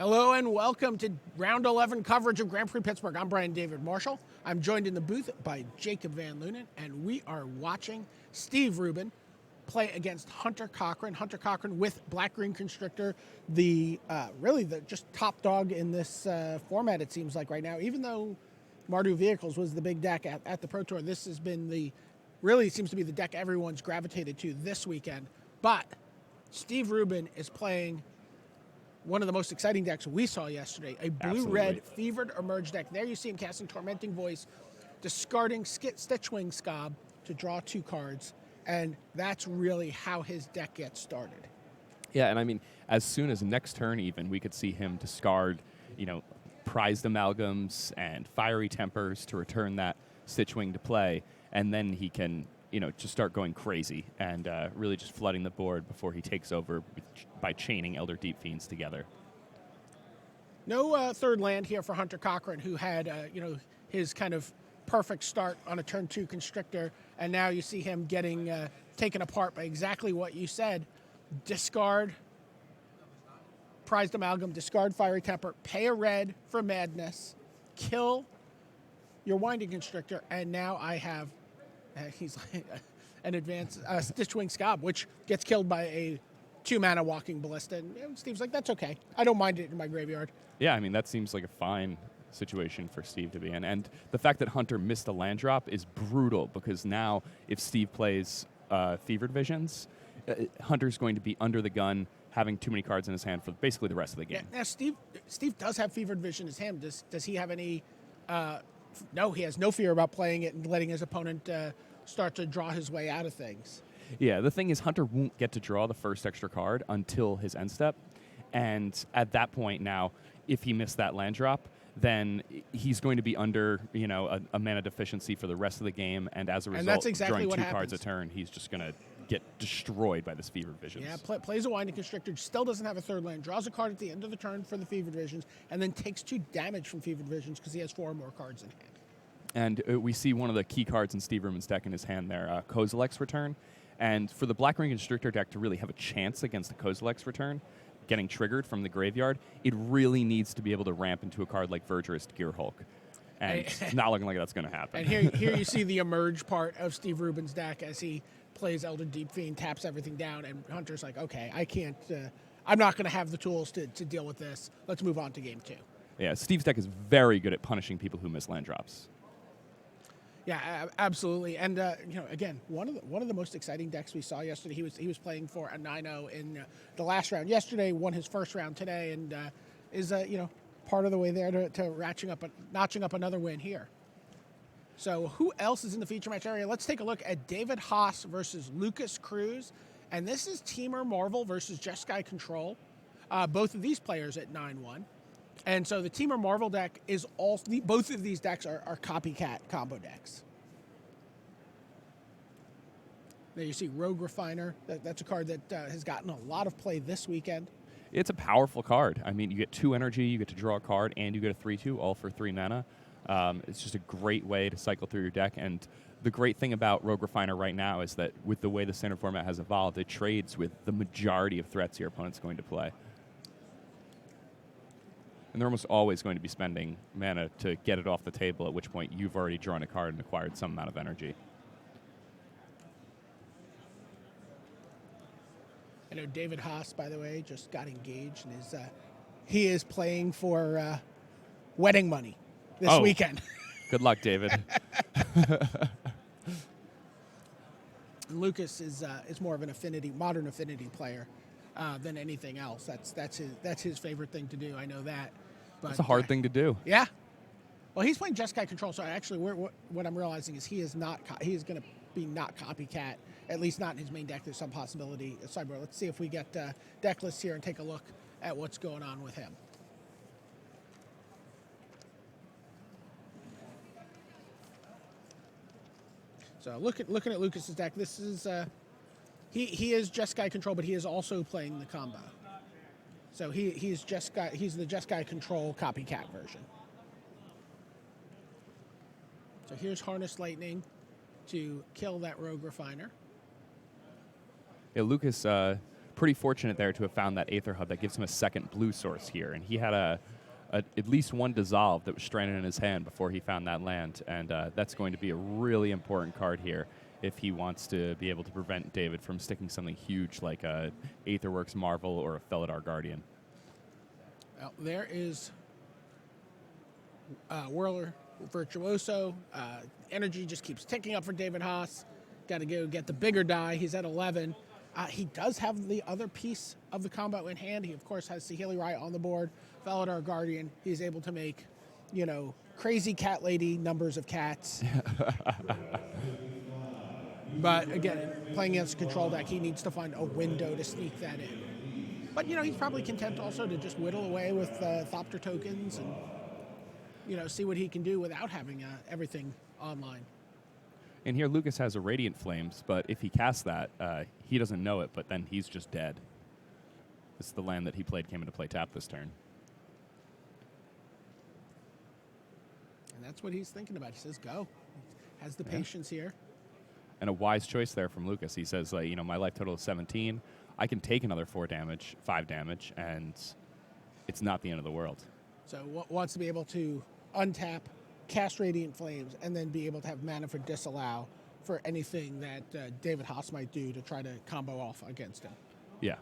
Hello and welcome to Round 11 coverage of Grand Prix Pittsburgh. I'm Brian David Marshall. I'm joined in the booth by Jacob Van Lunen, and we are watching Steve Rubin play against Hunter Cochran. Hunter Cochran with Black-Green Constrictor, really the just top dog in this format, it seems like right now. Even though Mardu Vehicles was the big deck at the Pro Tour, this has been really seems to be the deck everyone's gravitated to this weekend. But Steve Rubin is playing one of the most exciting decks we saw yesterday, a blue-red Fevered Emerge deck. There you see him casting Tormenting Voice, discarding Stitchwing Scob to draw 2 cards, and that's really how his deck gets started. Yeah, and I mean, as soon as next turn even, we could see him discard, prized amalgams and fiery tempers to return that Stitchwing to play, and then he can just start going crazy and really just flooding the board before he takes over by chaining Elder Deep Fiends together. No third land here for Hunter Cochran, who had, his kind of perfect start on a turn 2 Constrictor, and now you see him getting taken apart by exactly what you said. Discard prized amalgam, discard fiery temper, pay a red for madness, kill your winding Constrictor, and now I have he's like an advanced Stitchwing Scob, which gets killed by a 2-mana Walking Ballista. And Steve's like, that's okay. I don't mind it in my graveyard. Yeah, I mean, that seems like a fine situation for Steve to be in. And the fact that Hunter missed a land drop is brutal, because now if Steve plays Fevered Visions, Hunter's going to be under the gun, having too many cards in his hand for basically the rest of the game. Yeah, now, Steve does have Fevered Vision in his hand. Does he have any... No, he has no fear about playing it and letting his opponent start to draw his way out of things. Yeah, the thing is, Hunter won't get to draw the first extra card until his end step. And at that point now, if he missed that land drop, then he's going to be under, a mana deficiency for the rest of the game. And as a result, that's exactly drawing what 2 happens. cards a turn, he's just going to get destroyed by this Fevered Visions. Yeah, plays a Winding Constrictor, still doesn't have a third land, draws a card at the end of the turn for the Fevered Visions, and then takes 2 damage from Fevered Visions because he has 4 more cards in hand. And we see one of the key cards in Steve Rubin's deck in his hand there, Kozilek's Return. And for the Black-Green Constrictor deck to really have a chance against the Kozilek's Return, getting triggered from the graveyard, it really needs to be able to ramp into a card like Verdurist Gearhulk. And it's not looking like that's going to happen. And here you see the emerge part of Steve Rubin's deck as he plays Elder Deep Fiend, taps everything down, and Hunter's like, okay, I can't, I'm not going to have the tools to deal with this. Let's move on to game 2. Yeah, Steve's deck is very good at punishing people who miss land drops. Yeah, absolutely. And again, one of the most exciting decks we saw yesterday. He was playing for a 9-0 in the last round yesterday. Won his first round today, and is part of the way there to notching up another win here. So who else is in the feature match area? Let's take a look at David Haas versus Lucas Cruz, and this is Teamer Marvel versus Jeskai Control. Both of these players at 9-1. And so the Teamer Marvel deck is both of these decks are copycat combo decks. There you see Rogue Refiner. That's a card that has gotten a lot of play this weekend. It's a powerful card. I mean, you get 2 energy, you get to draw a card, and you get a 3/2, all for 3 mana. It's just a great way to cycle through your deck. And the great thing about Rogue Refiner right now is that with the way the standard format has evolved, it trades with the majority of threats your opponent's going to play. And they're almost always going to be spending mana to get it off the table, at which point you've already drawn a card and acquired some amount of energy. I know David Haas, by the way, just got engaged and he is playing for wedding money this weekend. Good luck, David. Lucas is more of an modern affinity player than anything else. That's his favorite thing to do. I know that. But, It's a hard thing to do. Yeah. Well, he's playing Jeskai Control, so actually, what I'm realizing is he is going to be not copycat, at least not in his main deck. There's some possibility. Sideboard. Let's see if we get deck lists here and take a look at what's going on with him. So looking at Lucas's deck, this is he is Jeskai Control, but he is also playing the combo. So he's the Jeskai Control copycat version. So here's Harness Lightning to kill that Rogue Refiner. Yeah, Lucas pretty fortunate there to have found that Aether Hub that gives him a second blue source here. And he had at least one dissolve that was stranded in his hand before he found that land. And that's going to be a really important card here if he wants to be able to prevent David from sticking something huge like a Aetherworks Marvel or a Felidar Guardian. Well, there is Whirler Virtuoso. Energy just keeps ticking up for David Haas. Got to go get the bigger die. He's at 11. He does have the other piece of the combo in hand. He, of course, has Saheeli Rai on the board, Felidar Guardian. He's able to make, crazy cat lady numbers of cats. But, again, playing against a control deck, he needs to find a window to sneak that in. But, he's probably content also to just whittle away with Thopter tokens and, see what he can do without having everything online. And here Lucas has a Radiant Flames, but if he casts that, he doesn't know it, but then he's just dead. This is the land that he played came into play tap this turn. And that's what he's thinking about. He says, go. He has the patience here. And a wise choice there from Lucas. He says, my life total is 17. I can take another 5 damage, and it's not the end of the world. So wants to be able to untap, cast Radiant Flames, and then be able to have mana for disallow for anything that David Haas might do to try to combo off against him. Yeah.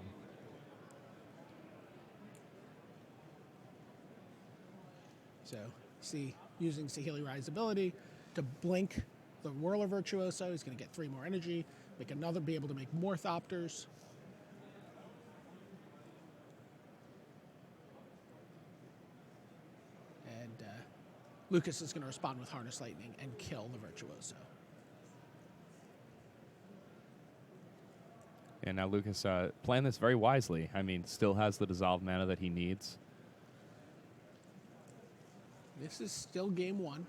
So, see, using Saheeli Rai's ability to blink the Whirler Virtuoso. He's going to get 3 more energy, be able to make more Thopters. And Lucas is going to respond with Harness Lightning and kill the Virtuoso. And now Lucas playing this very wisely. Still has the dissolve mana that he needs. This is still game 1.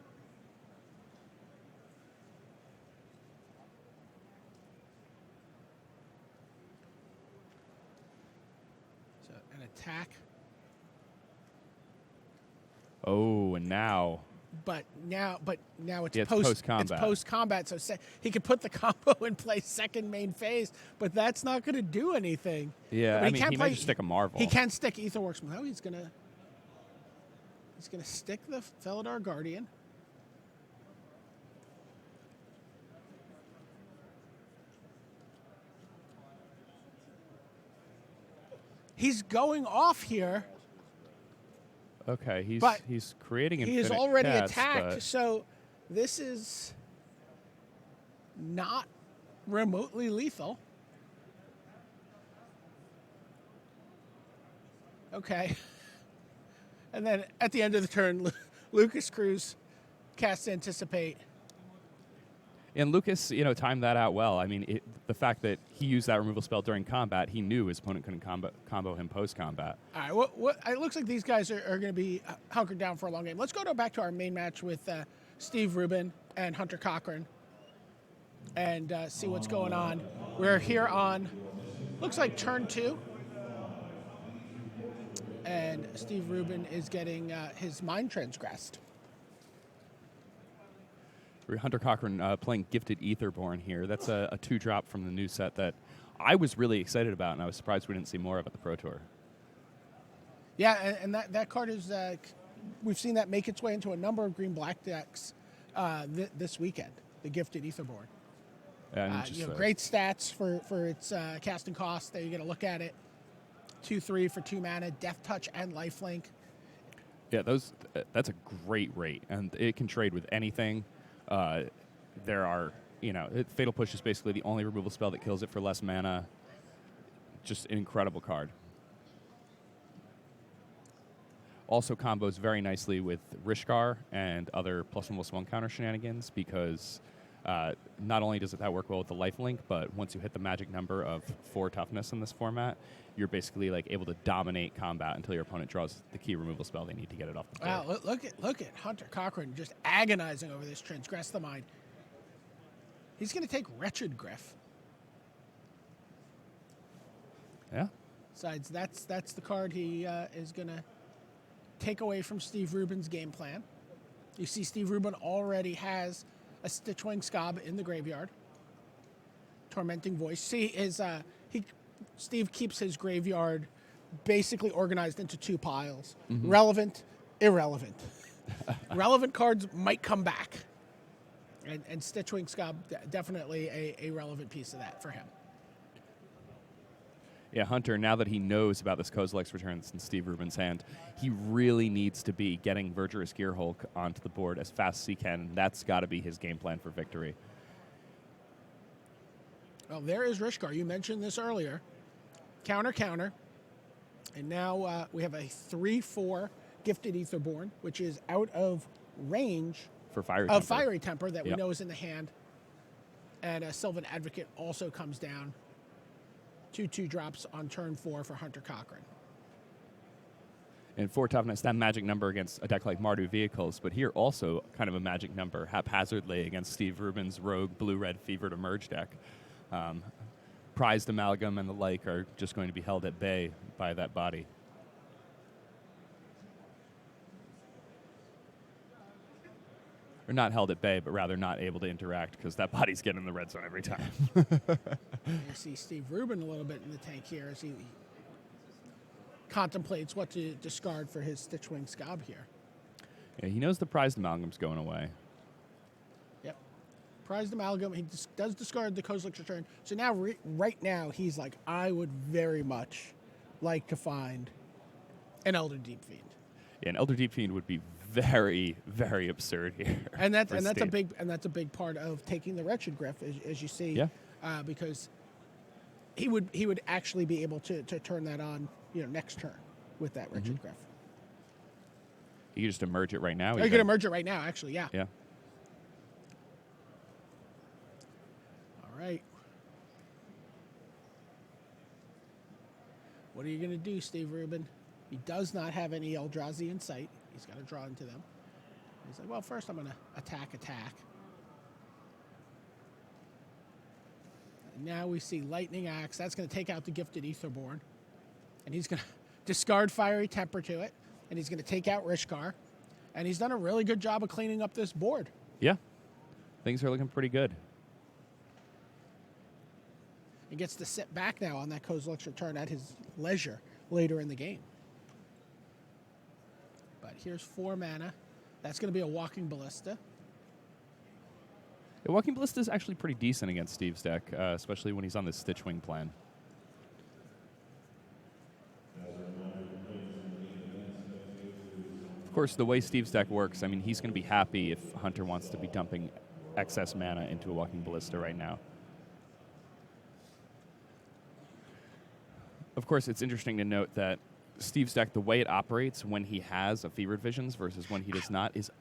So an attack. Oh, and now. But now it's Yeah, it's post-combat. post-combat. It's post-combat, so he could put the combo in play second main phase, but that's not going to do anything. Yeah, But he might just stick a Marvel. He can stick Aetherworks. No, he's going to stick the Felidar Guardian. He's going off here. Okay, he's creating He infinite is already cats, attacked, but so this is not remotely lethal. Okay. And then at the end of the turn, Lucas Cruz casts Anticipate. And Lucas, timed that out well. The fact that he used that removal spell during combat, he knew his opponent couldn't combo him post-combat. All right, it looks like these guys are going to be hunkered down for a long game. Let's go back to our main match with Steve Rubin and Hunter Cochran and see what's going on. We're here on, looks like turn 2. And Steve Rubin is getting his mind transgressed. Hunter Cochran playing Gifted Aetherborn here. That's a 2-drop from the new set that I was really excited about, and I was surprised we didn't see more of at the Pro Tour. Yeah, and that card is, we've seen that make its way into a number of green-black decks this weekend, the Gifted Aetherborn. Great stats for its casting cost. There you get a look at it. 2/3 for 2 mana, Death Touch and Lifelink. Yeah, that's a great rate, and it can trade with anything. There are, Fatal Push is basically the only removal spell that kills it for less mana. Just an incredible card. Also combos very nicely with Rishkar and other +1/+1 counter shenanigans because not only does that work well with the lifelink, but once you hit the magic number of 4 toughness in this format, you're basically able to dominate combat until your opponent draws the key removal spell they need to get it off the board. Wow, look at Hunter Cochran just agonizing over this Transgress the Mind. He's going to take Wretched Griff. Yeah. Besides, that's the card he is going to take away from Steve Rubin's game plan. You see Steve Rubin already has a Stitchwing Scob in the graveyard. Tormenting Voice. See, he Steve keeps his graveyard basically organized into two piles: relevant, irrelevant. Relevant cards might come back, and Stitchwing Scob definitely a relevant piece of that for him. Yeah, Hunter, now that he knows about this Kozilek's returns in Steve Rubin's hand, he really needs to be getting Verdurous Gearhulk onto the board as fast as he can. That's got to be his game plan for victory. Well, there is Rishkar. You mentioned this earlier. Counter, counter. And now we have a 3/4 Gifted Aetherborn, which is out of range For Fiery of Temper. Fiery Temper that we Yep. know is in the hand. And a Sylvan Advocate also comes down. 2/2 drops on turn 4 for Hunter Cochran. And 4 toughness, that magic number against a deck like Mardu Vehicles, but here also kind of a magic number haphazardly against Steve Rubin's Rogue Blue-Red Fevered Emerge deck. Prized Amalgam and the like are just going to be held at bay by that body. Or not held at bay, but rather not able to interact because that body's getting in the red zone every time. You see Steve Rubin a little bit in the tank here as he contemplates what to discard for his Stitchwing Scob here. Yeah, he knows the Prized Amalgam's going away. Yep. Prized Amalgam. He does discard the Kozilek's return. So now, right now, he's like, I would very much like to find an Elder Deep Fiend. Yeah, an Elder Deep Fiend would be very, very absurd here. And that's Steve. a big part of taking the Wretched Griff, as you see. Yeah. Because he would actually be able to turn that on, next turn with that Wretched Griff. You can just emerge it right now. Or you could emerge it right now, actually. Yeah. Yeah. All right. What are you going to do, Steve Rubin? He does not have any Eldrazi in sight. He's got to draw into them. He's like, well, first I'm going to attack. And now we see Lightning Axe. That's going to take out the Gifted Aetherborn. And he's going to discard Fiery Temper to it. And he's going to take out Rishkar. And he's done a really good job of cleaning up this board. Yeah. Things are looking pretty good. He gets to sit back now on that Kozilek's return at his leisure later in the game. But here's 4 mana. That's going to be a Walking Ballista. Yeah, Walking Ballista is actually pretty decent against Steve's deck, especially when he's on this Stitchwing plan. Of course, the way Steve's deck works, I mean, he's going to be happy if Hunter wants to be dumping excess mana into a Walking Ballista right now. Of course, it's interesting to note that Steve's deck, the way it operates when he has a Fevered Visions versus when he does not, is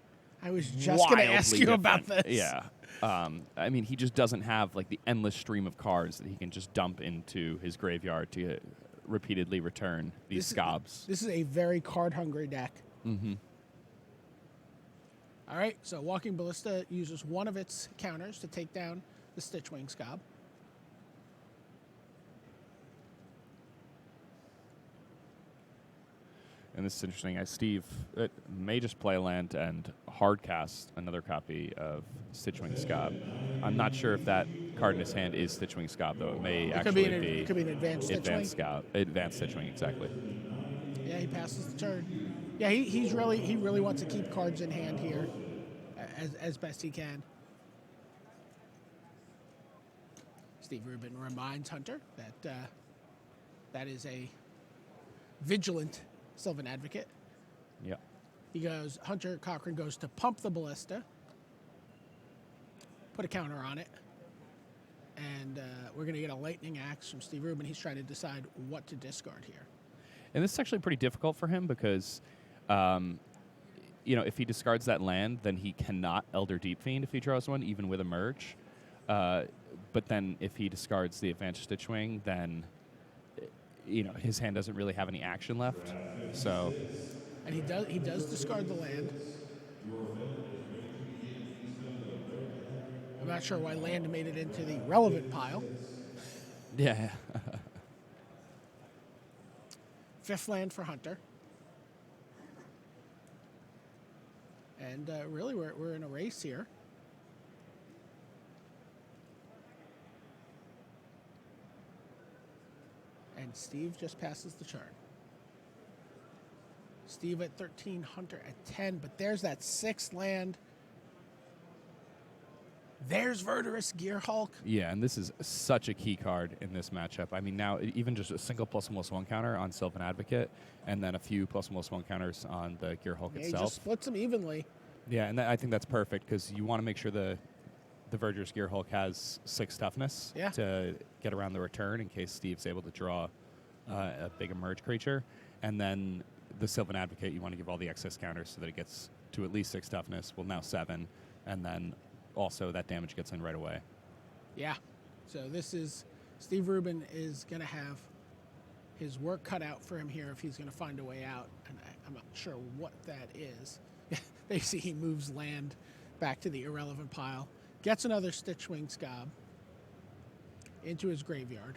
I was just going to ask you about this. Yeah. I mean, he just doesn't have like the endless stream of cards that he can just dump into his graveyard to repeatedly return these Scobs. This is a very card-hungry deck. Mm-hmm. All right, so Walking Ballista uses one of its counters to take down the Stitchwing Scob. And this is interesting. Steve may just play a land and hardcast another copy of Stitchwing Scob. I'm not sure if that card in his hand is Stitchwing Scob, though. It may actually be. It could be an advanced Stitchwing. Advanced Stitchwing, exactly. Yeah, he passes the turn. Yeah, he really wants to keep cards in hand here as best he can. Steve Rubin reminds Hunter that that is a vigilant Sylvan Advocate. Yeah. Hunter Cochran goes to pump the Ballista, put a counter on it, and we're going to get a Lightning Axe from Steve Rubin. He's trying to decide what to discard here. And this is actually pretty difficult for him because, if he discards that land, then he cannot Elder Deep Fiend if he draws one, even with a Merge. But then if he discards the Advanced Stitchwing, then his hand doesn't really have any action left. So, and he does discard the land. I'm not sure why land made it into the relevant pile. yeah. 5th land for Hunter. And really, we're in a race here. Steve just passes the turn. Steve at 13, Hunter at 10, but there's that 6th land. There's Verdurous Gearhulk. Yeah, and this is such a key card in this matchup. I mean, now even just a single +1/+1 counter on Sylvan Advocate, and then a few +1/+1 counters on the Gearhulk Yeah, itself. He just splits them evenly. Yeah, and I think that's perfect because you want to make sure the Verdurous Gearhulk has 6 toughness to get around the return in case Steve's able to draw a big emerge creature. And then the Sylvan Advocate, you want to give all the excess counters so that it gets to at least 6 toughness. Well, now 7. And then also that damage gets in right away. Yeah. So this is, Steve Rubin is going to have his work cut out for him here if he's going to find a way out. And I'm not sure what that is. They see he moves land back to the irrelevant pile. Gets another Stitchwing Scob into his graveyard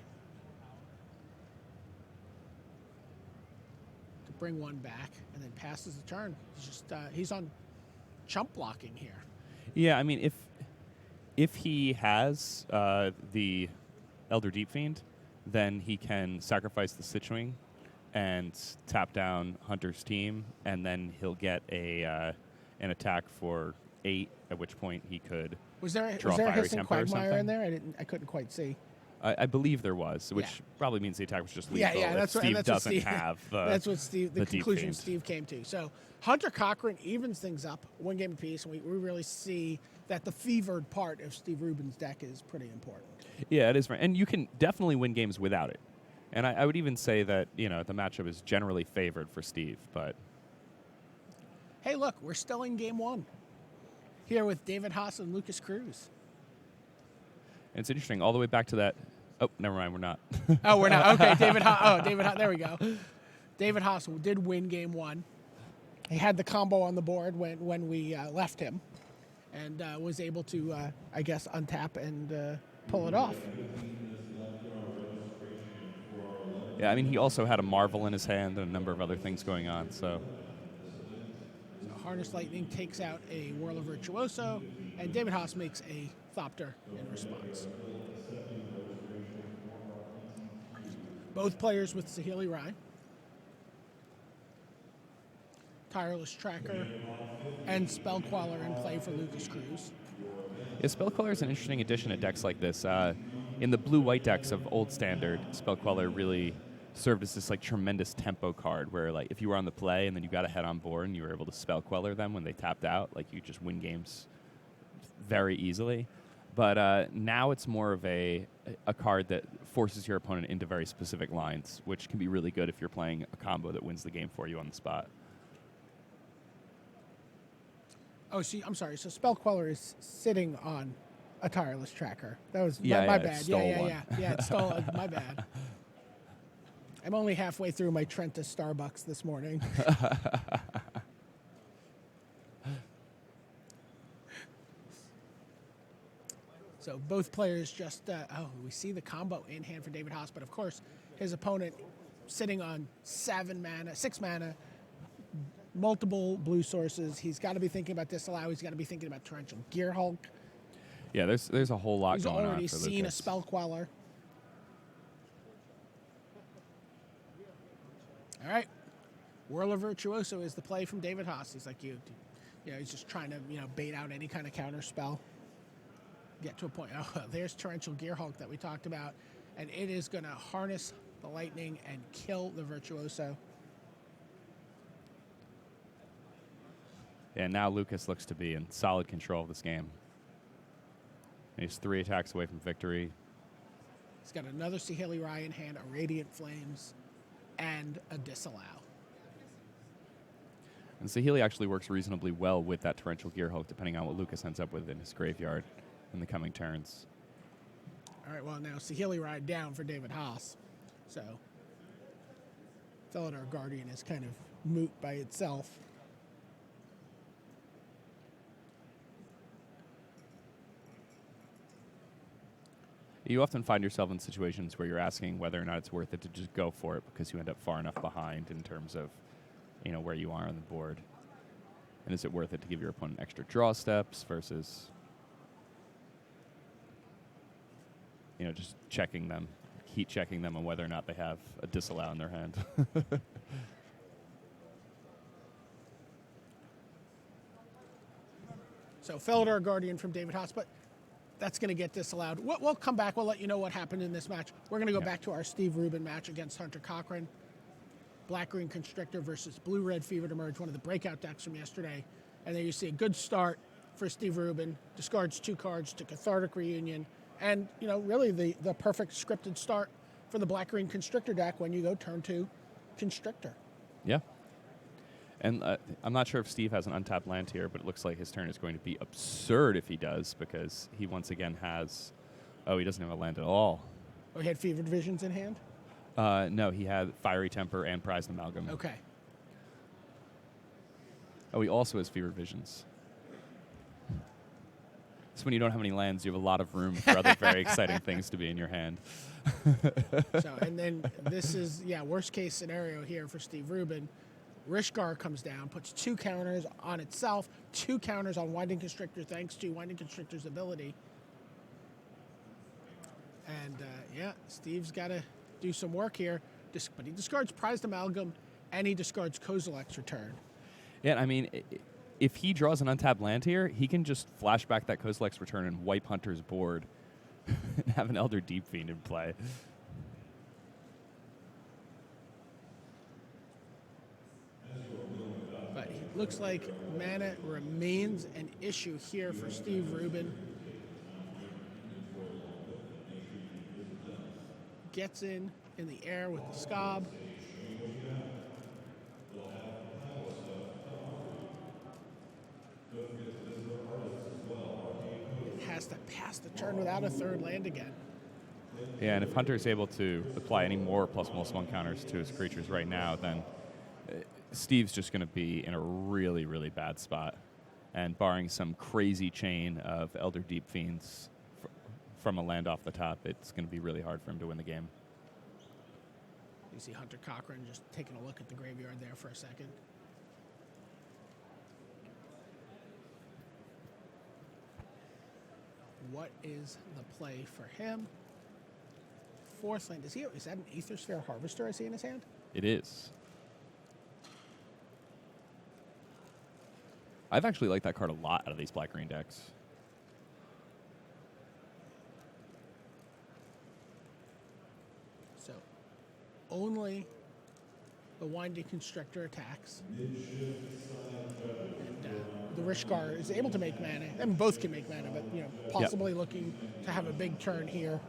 to bring one back, and then passes the turn. He's just he's on chump blocking here. Yeah, I mean, if he has the Elder Deep Fiend, then he can sacrifice the Stitchwing and tap down Hunter's team, and then he'll get an attack for 8. At which point he could draw a Fiery Hissing Temper or Quagmire something. in there? I couldn't quite see. I believe there was, which probably means the attack was just lethal. Yeah, that's if what, Steve doesn't have the that's what Steve. The Deep conclusion Fiend. Steve came to. So Hunter Cochran evens things up 1 game apiece, and we really see that the fevered part of Steve Rubin's deck is pretty important. Yeah, it is right, and you can definitely win games without it. And I would even say that the matchup is generally favored for Steve, but Hey, look, we're still in game 1 here with David Haas and Lucas Cruz. it's interesting all the way back to that. Oh, never mind, we're not. Oh, we're not. Okay, David Haas. Oh, David Haas. There we go. David Haas did win game 1. He had the combo on the board when we left him, and was able to, I guess, untap and pull it off. Yeah, I mean, he also had a Marvel in his hand and a number of other things going on, so. So Harness Lightning takes out a Whirl of Virtuoso, and David Haas makes a Thopter in response. Both players with Saheeli Rai, Tireless Tracker, and Spellqueller in play for Lucas Cruz. Yeah, Spellqueller is an interesting addition to decks like this. In the blue-white decks of Old Standard, Spellqueller really served as this tremendous tempo card where if you were on the play and then you got a head on board and you were able to Spellqueller them when they tapped out, you just win games very easily. But now it's more of a card that forces your opponent into very specific lines, which can be really good if you're playing a combo that wins the game for you on the spot. Oh, see, I'm sorry. So Spellqueller is sitting on a Tireless Tracker. That was Yeah, my it bad. stole Yeah, one. it stole. My bad. I'm only halfway through my Trent to Starbucks this morning. So both players just, we see the combo in hand for David Haas, but of course his opponent sitting on 6 mana, multiple blue sources. He's got to be thinking about Disallow. He's got to be thinking about Torrential Gearhulk. Yeah, there's a whole lot He's going on already for seen Lucas. a Spellqueller. All right. Whirl of Virtuoso is the play from David Haas. He's like, he's just trying to, bait out any kind of counter spell. Get to a point. Oh, there's Torrential Gearhulk that we talked about. And it is going to harness the lightning and kill the Virtuoso. And now Lucas looks to be in solid control of this game. And he's 3 attacks away from victory. He's got another Saheeli Rai in hand, a Radiant Flames, and a Disallow. And Saheeli actually works reasonably well with that Torrential Gearhulk, depending on what Lucas ends up with in his graveyard in the coming turns. All right, well, now Saheeli Rai down for David Haas. So Felidar Guardian is kind of moot by itself. You often find yourself in situations where you're asking whether or not it's worth it to just go for it because you end up far enough behind in terms of, where you are on the board. And is it worth it to give your opponent extra draw steps versus, just checking them, heat checking them on whether or not they have a disallow in their hand. So Felidar Guardian from David Haas, but that's going to get disallowed. We'll come back. We'll let you know what happened in this match. We're going to go back to our Steve Rubin match against Hunter Cochran. Black-Green Constrictor versus Blue-Red Fever to merge, one of the breakout decks from yesterday. And there you see a good start for Steve Rubin. Discards 2 cards to Cathartic Reunion. And, really the perfect scripted start for the Black-Green Constrictor deck when you go turn 2 Constrictor. Yeah. And I'm not sure if Steve has an untapped land here, but it looks like his turn is going to be absurd if he does, because he once again has... Oh, he doesn't have a land at all. Oh, he had Fevered Visions in hand? No, he had Fiery Temper and Prized Amalgam. Okay. Oh, he also has Fevered Visions. So when you don't have any lands, you have a lot of room for other very exciting things to be in your hand. And then this is, worst case scenario here for Steve Rubin. Rishgar comes down, puts 2 counters on itself, 2 counters on Winding Constrictor thanks to Winding Constrictor's ability. And, Steve's got to do some work here. But he discards Prized Amalgam, and he discards Kozilek's Return. Yeah, I mean, if he draws an untapped land here, he can just flash back that Kozilek's Return and wipe Hunter's board and have an Elder Deep Fiend in play. But it looks like mana remains an issue here for Steve Rubin. Gets in the air with the Scob. Has to pass the turn without a 3rd land again. Yeah, and if Hunter's able to apply any more +1/+1 counters to his creatures right now, then Steve's just going to be in a really, really bad spot. And barring some crazy chain of Elder Deep Fiends from a land off the top, it's going to be really hard for him to win the game. You see Hunter Cochran just taking a look at the graveyard there for a second. What is the play for him? 4th land. Is that an Aethersphere Harvester I see in his hand? It is. I've actually liked that card a lot out of these black-green decks. So, only the Winding Constrictor attacks. And the Rishgar is able to make mana. I mean, both can make mana, but, possibly looking to have a big turn here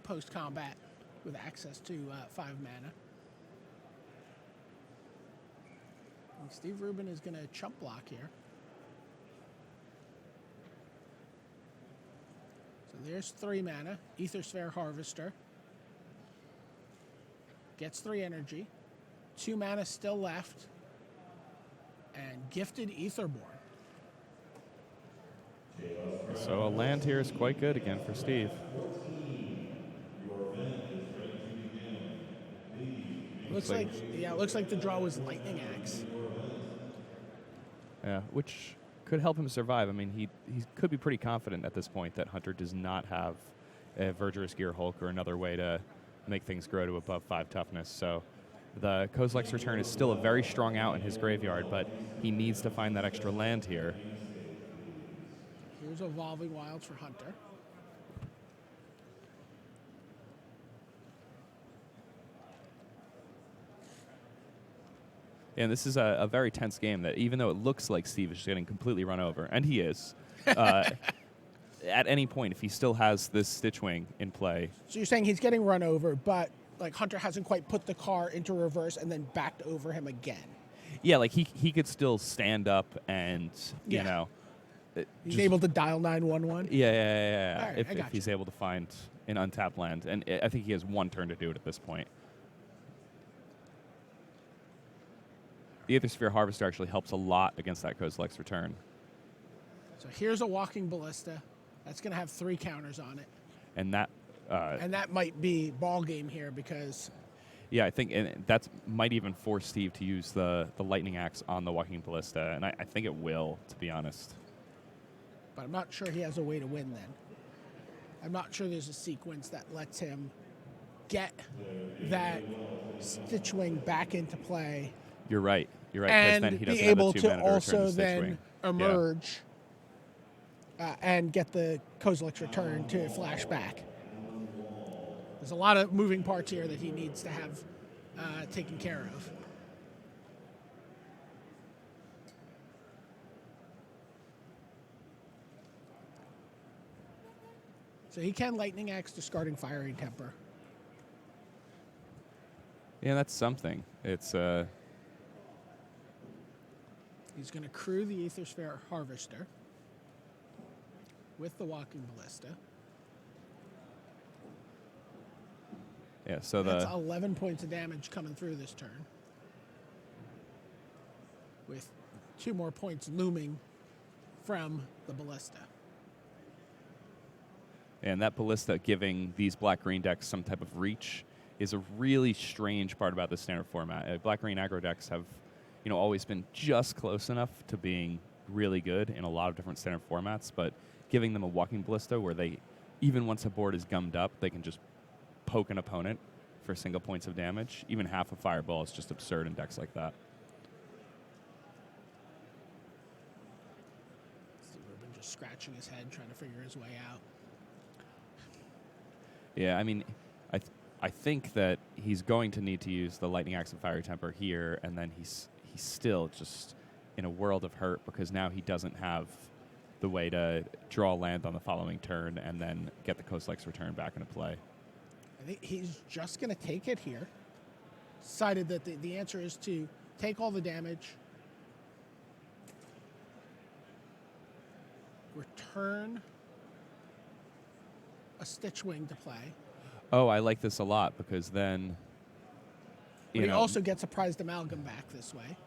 post-combat with access to 5 mana. And Steve Rubin is going to chump block here. So there's 3 mana. Aethersphere Harvester. Gets 3 energy. 2 mana still left. And Gifted Aetherborn. So a land here is quite good again for Steve. Looks like the draw was Lightning Axe. Yeah, which could help him survive. I mean, he could be pretty confident at this point that Hunter does not have a Verdurous Gear Hulk or another way to make things grow to above 5 toughness. So the Kozilek's Return is still a very strong out in his graveyard, but he needs to find that extra land here. Here's Evolving Wilds for Hunter. And this is a very tense game that even though it looks like Steve is getting completely run over, and he is, at any point, if he still has this Stitchwing in play. So you're saying he's getting run over, but like Hunter hasn't quite put the car into reverse and then backed over him again. Yeah, like he could still stand up and, you know. He's able to dial 911? Yeah. All right, if he's able to find an untapped land. And I think he has 1 turn to do it at this point. The Aethersphere Harvester actually helps a lot against that Kozilek's Return. So here's a Walking Ballista. That's going to have 3 counters on it. And that... and that might be ball game here because... Yeah, I think that might even force Steve to use the Lightning Axe on the Walking Ballista. And I think it will, to be honest. But I'm not sure he has a way to win then. I'm not sure there's a sequence that lets him get that Stitchwing back into play. You're right. You're right. And then he be doesn't able have a 2 to mana to also return the then Stitchwing. emerge and get the Kozilek's return to flash back. There's a lot of moving parts here that he needs to have taken care of. So he can Lightning Axe, discarding Fiery Temper. Yeah, that's something. It's He's going to crew the Aethersphere Harvester with the Walking Ballista. yeah. So That's the 11 points of damage coming through this turn, with 2 more points looming from the Ballista. and that ballista giving these black-green decks some type of reach is a really strange part about the standard format. Black-green aggro decks have, always been just close enough to being really good in a lot of different standard formats, but giving them a walking ballista where they, even once a board is gummed up, they can just poke an opponent for single points of damage. Even half a fireball is just absurd in decks like that. Rubin just scratching his head, trying to figure his way out. Yeah, I mean, I think that he's going to need to use the Lightning Axe and Fiery Temper here, and then he's still just in a world of hurt because now he doesn't have the way to draw land on the following turn and then get the Kozilek's return back into play. I think he's just going to take it here. Decided that the answer is to take all the damage, return a Stitchwing to play. Oh, I like this a lot because then, He also gets a prized amalgam back this way.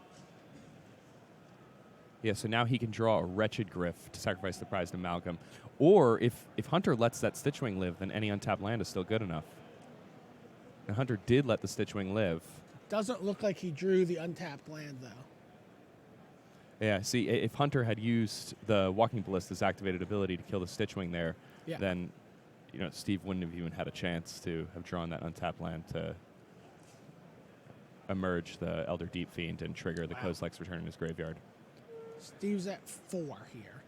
Yeah, so now he can draw a Wretched Griff to sacrifice the prized amalgam. Or if Hunter lets that Stitchwing live, then any untapped land is still good enough. And Hunter did let the Stitchwing live. Doesn't look like he drew the untapped land, though. Yeah, see, if Hunter had used the Walking Ballista's activated ability to kill the Stitchwing there, then Steve wouldn't have even had a chance to have drawn that untapped land to emerge the Elder Deep Fiend and trigger the Kozilek's return in his graveyard. Steve's at 4 here.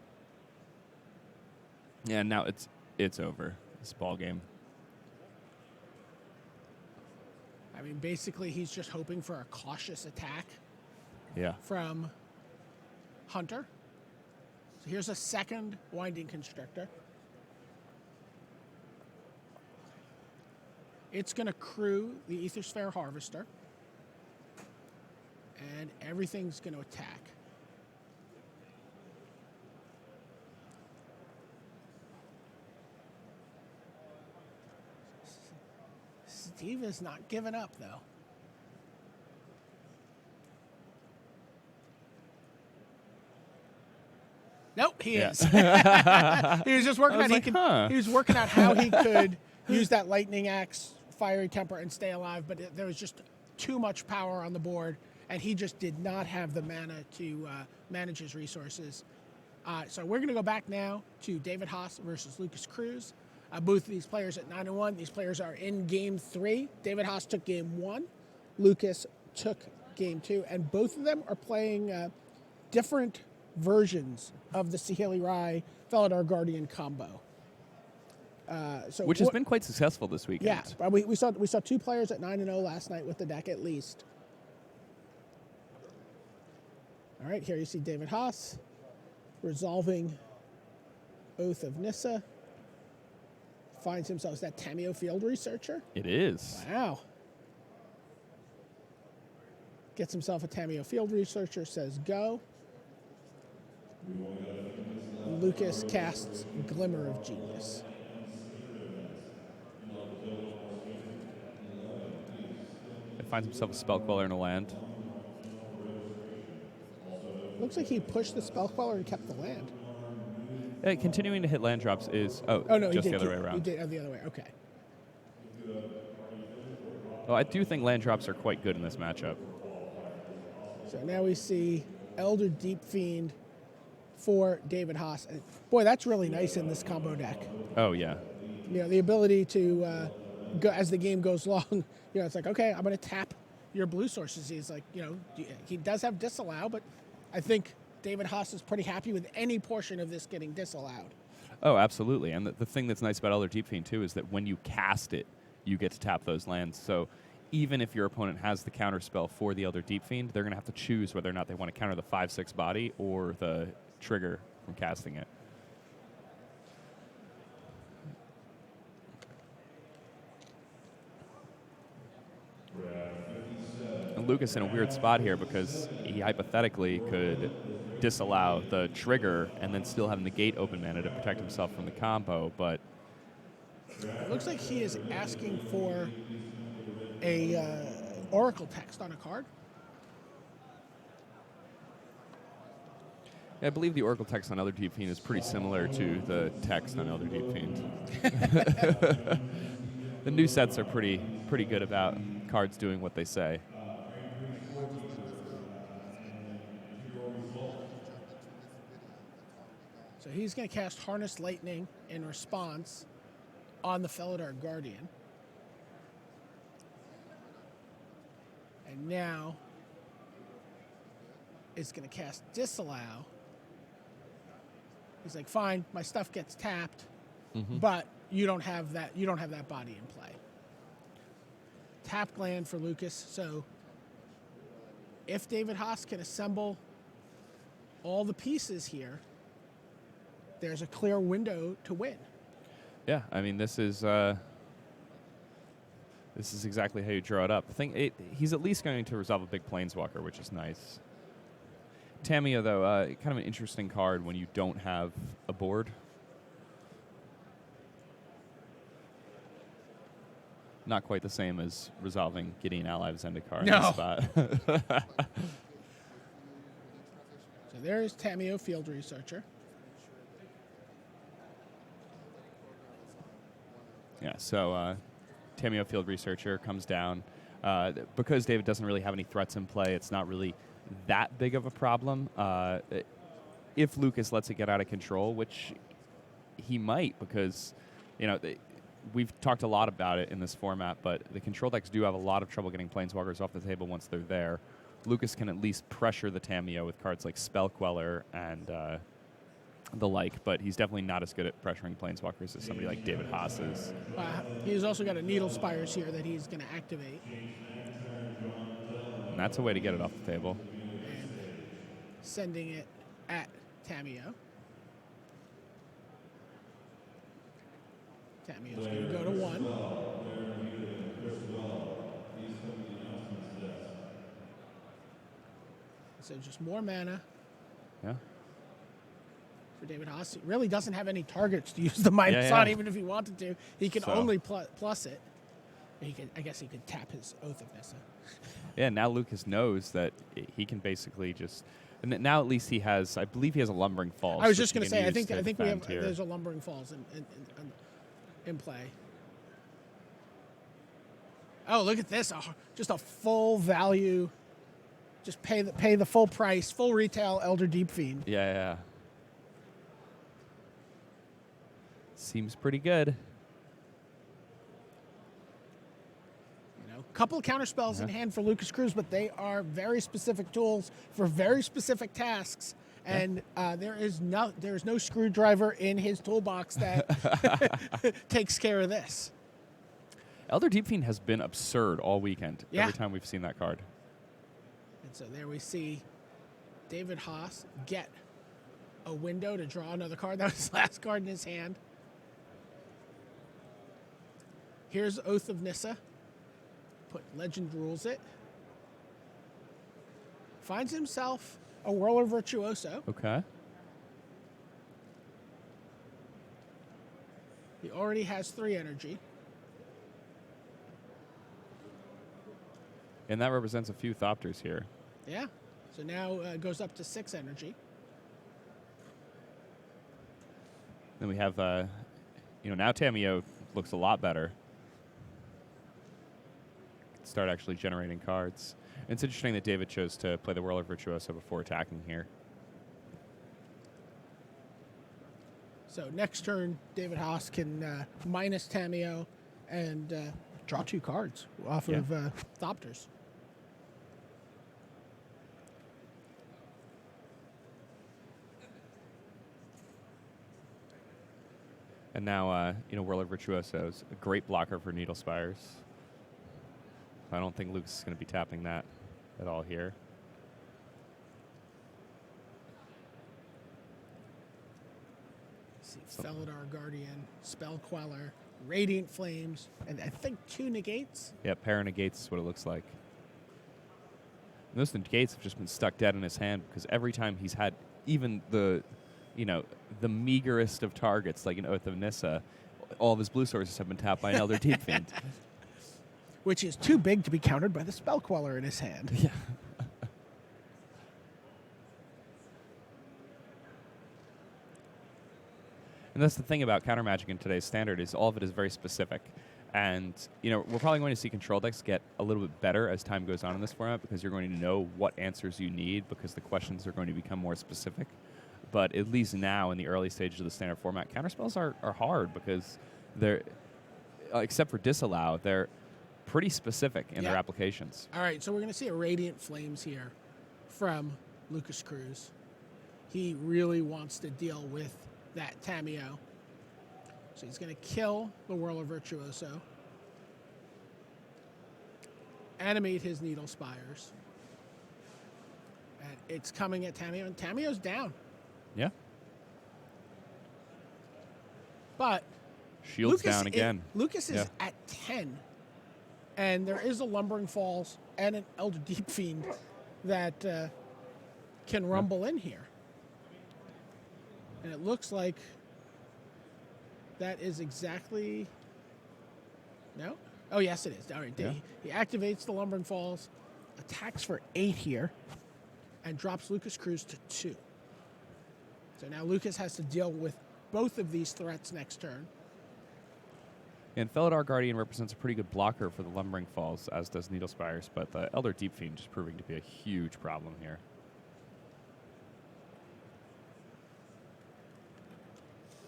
Yeah, now it's over. This ball game. I mean, basically, he's just hoping for a cautious attack from Hunter. So here's a second Winding Constrictor. It's going to crew the Aethersphere Harvester, and everything's going to attack. Steve is not giving up, though. Nope, he is. He was just working out. He was working out how he could use that Lightning Axe, Fiery Temper, and stay alive. But there was just too much power on the board, and he just did not have the mana to manage his resources. So we're going to go back now to David Haas versus Lucas Cruz. Both of these players at 9-1. These players are in Game 3. David Haas took Game 1. Lucas took Game 2. And both of them are playing different versions of the Saheeli Rai Felidar Guardian combo. Which has been quite successful this weekend. Yeah, we saw 2 players at 9-0 last night with the deck at least. All right, here you see David Haas resolving Oath of Nissa. Finds himself as that Tameo Field Researcher. It is. Wow. Gets himself a Tameo Field Researcher, says go. Lucas casts Glimmer of Genius. It finds himself a Spell Queller in a land. Looks like he pushed the Spell Queller and kept the land. Continuing to hit land drops is just the other way around. He did the other way. Okay. Well, I do think land drops are quite good in this matchup. So now we see Elder Deep Fiend for David Haas. And boy, that's really nice in this combo deck. Oh, yeah. the ability to go as the game goes long. It's like, okay, I'm going to tap your blue sources. He's like, he does have disallow, but I think David Haas is pretty happy with any portion of this getting disallowed. Oh, absolutely. And the thing that's nice about Elder Deep Fiend, too, is that when you cast it, you get to tap those lands. So even if your opponent has the counter spell for the Elder Deep Fiend, they're going to have to choose whether or not they want to counter the 5/6 body or the trigger from casting it. And Lucas in a weird spot here because he hypothetically could disallow the trigger and then still have negate open mana to protect himself from the combo, but it looks like he is asking for a Oracle text on a card. I believe the Oracle text on Elder Deep Fiend is pretty similar to the text on Elder Deep Fiend. The new sets are pretty good about cards doing what they say. So he's going to cast Harness Lightning in response on the Felidar Guardian. And now it's going to cast Disallow. He's like, fine, my stuff gets tapped, but you don't have that body in play. Tapped land for Lucas. So if David Haas can assemble all the pieces here, there's a clear window to win. Yeah, I mean, this is exactly how you draw it up. He's at least going to resolve a big Planeswalker, which is nice. Tamiyo, though, kind of an interesting card when you don't have a board. Not quite the same as resolving Gideon Ally of Zendikar in this spot. So there's Tamiyo, Field Researcher. Yeah, so Tamiyo, Field Researcher, comes down. Because David doesn't really have any threats in play, it's not really that big of a problem. If Lucas lets it get out of control, which he might, because, we've talked a lot about it in this format, but the control decks do have a lot of trouble getting Planeswalkers off the table once they're there. Lucas can at least pressure the Tamiyo with cards like Spell Queller and the like, but he's definitely not as good at pressuring Planeswalkers as somebody like David Haas is. He's also got a Needle Spires here that he's going to activate. And that's a way to get it off the table. And sending it at Tamiyo. Tamiyo's going to go to 1. So just more mana. Yeah. For David Haas. He really doesn't have any targets to use the minus on, even if he wanted to. He can only plus it. I guess he could tap his Oath of Nissa. Yeah, now Lucas knows that he can basically just... And now at least he has... I believe he has a Lumbering Falls. I was just going to say, I think we have... Here. There's a Lumbering Falls in play. Oh, look at this. Just a full value... Just pay the full price, full retail Elder Deep Fiend. Yeah. Seems pretty good. Couple counter spells in hand for Lucas Cruz, but they are very specific tools for very specific tasks. And there is no screwdriver in his toolbox that takes care of this. Elder Deep Fiend has been absurd all weekend. Yeah. Every time we've seen that card. And so there we see David Haas get a window to draw another card. That was his last card in his hand. Here's Oath of Nissa. Put Legend Rules it. Finds himself a Whirler Virtuoso. Okay. He already has 3 energy. And that represents a few Thopters here. Yeah. So now it goes up to 6 energy. Then we have, now Tamiyo looks a lot better. Start actually generating cards. And it's interesting that David chose to play the Whirler Virtuoso before attacking here. So next turn, David Haas can minus Tameo and draw 2 cards off of Thopters. And now, Whirler Virtuoso is a great blocker for Needle Spires. I don't think Lucas is going to be tapping that at all here. See, Felidar Guardian, Spell Queller, Radiant Flames, and I think 2 negates. Yeah, pair of negates is what it looks like. And those negates have just been stuck dead in his hand because every time he's had even the meagerest of targets, like an Oath of Nissa, all of his blue sources have been tapped by an Elder Deep Fiend. Which is too big to be countered by the Spell Queller in his hand. Yeah. And that's the thing about counter magic in today's standard is all of it is very specific. And, we're probably going to see control decks get a little bit better as time goes on in this format because you're going to know what answers you need because the questions are going to become more specific. But at least now in the early stages of the standard format, counterspells are hard because they're, except for disallow, they're pretty specific in their applications. All right, so we're going to see a Radiant Flames here from Lucas Cruz. He really wants to deal with that Tameo. So he's going to kill the Whirler Virtuoso, animate his Needle Spires, and it's coming at Tameo, and Tameo's down. Yeah. But Shield's Lucas down again. Lucas is at 10, and there is a Lumbering Falls and an Elder Deep Fiend that can rumble in here. And it looks like that is exactly... No? Oh, yes, it is. All right, he activates the Lumbering Falls, attacks for 8 here, and drops Lucas Cruz to 2. So now Lucas has to deal with both of these threats next turn. And Felidar Guardian represents a pretty good blocker for the Lumbering Falls, as does Needle Spires, but the Elder Deep Fiend just proving to be a huge problem here.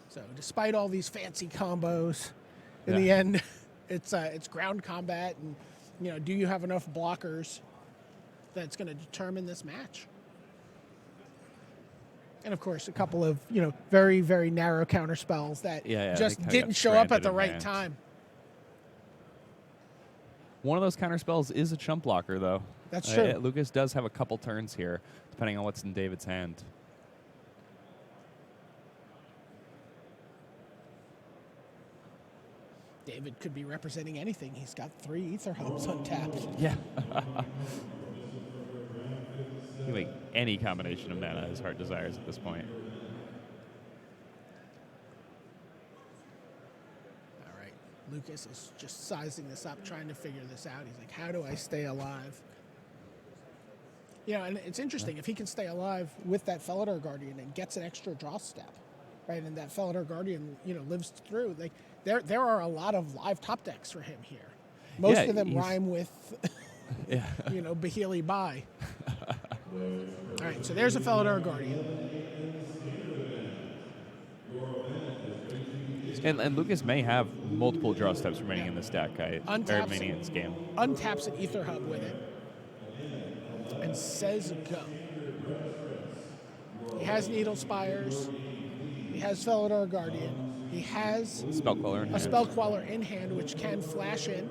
So despite all these fancy combos, in the end, it's ground combat, and do you have enough blockers that's going to determine this match? And of course, a couple of very, very narrow counter spells that just didn't show up at the right time. One of those counter spells is a chump blocker, though. That's true. Lucas does have a couple turns here, depending on what's in David's hand. David could be representing anything. He's got 3 Ether Hubs untapped. Yeah. You can make any combination of mana his heart desires at this point. All right. Lucas is just sizing this up, trying to figure this out. He's like, how do I stay alive? And it's interesting. If he can stay alive with that Felidar Guardian and gets an extra draw step, right, and that Felidar Guardian, lives through, like, there are a lot of live top decks for him here. Most of them rhyme with, Bahili Bai. All right, so there's a Felidar Guardian. And Lucas may have multiple draw steps remaining in this deck. Very many in this game. Untaps an Ether Hub with it. And says go. He has Needle Spires. He has Felidar Guardian. He has Spell Queller a Spell Queller in hand, which can flash in.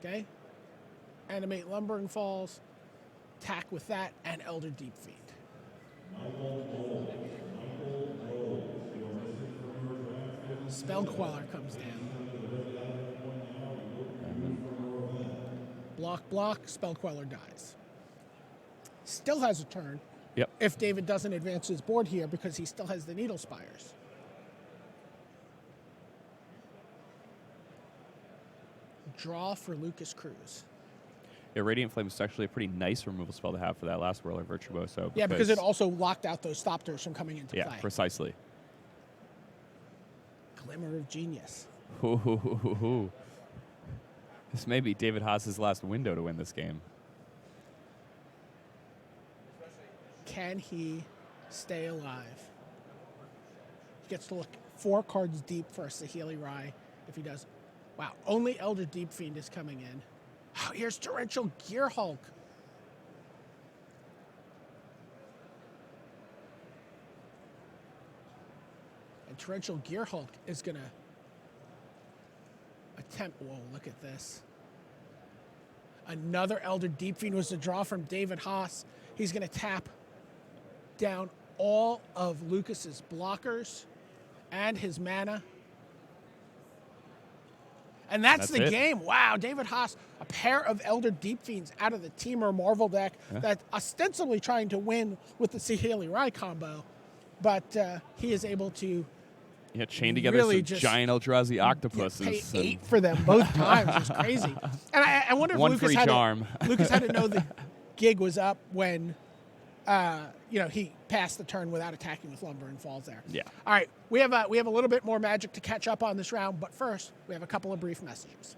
Okay. Animate Lumbering Falls. Attack with that and Elder Deep Fiend. Spell Queller comes down. Block, Spell Queller dies. Still has a turn. Yep. If David doesn't advance his board here because he still has the Needle Spires. Draw for Lucas Cruz. Yeah, Radiant Flame is actually a pretty nice removal spell to have for that last Whirler Virtuoso. Because it also locked out those Thopters from coming into play. Yeah, precisely. Glimmer of Genius. This may be David Haas's last window to win this game. Can he stay alive. He gets to look 4 cards deep for a Saheeli Rai if he does. Wow, only Elder Deep Fiend is coming in. Oh, here's Torrential Gearhulk. And Torrential Gearhulk is going to attempt. Whoa, look at this. Another Elder Deep Fiend was the draw from David Haas. He's going to tap down all of Lucas's blockers and his mana. And that's the game. Wow, David Haas, a pair of Elder Deep Fiends out of the Teamer Marvel deck that ostensibly trying to win with the Saheeli Rai combo. But he is able to chain together really some giant Eldrazi octopuses. Pay 8 for them both times. It's crazy. And I wonder if One Lucas free had charm. Lucas had to know the gig was up when he passed the turn without attacking with Lumber and falls there. Yeah. All right, we have a little bit more Magic to catch up on this round, but first we have a couple of brief messages.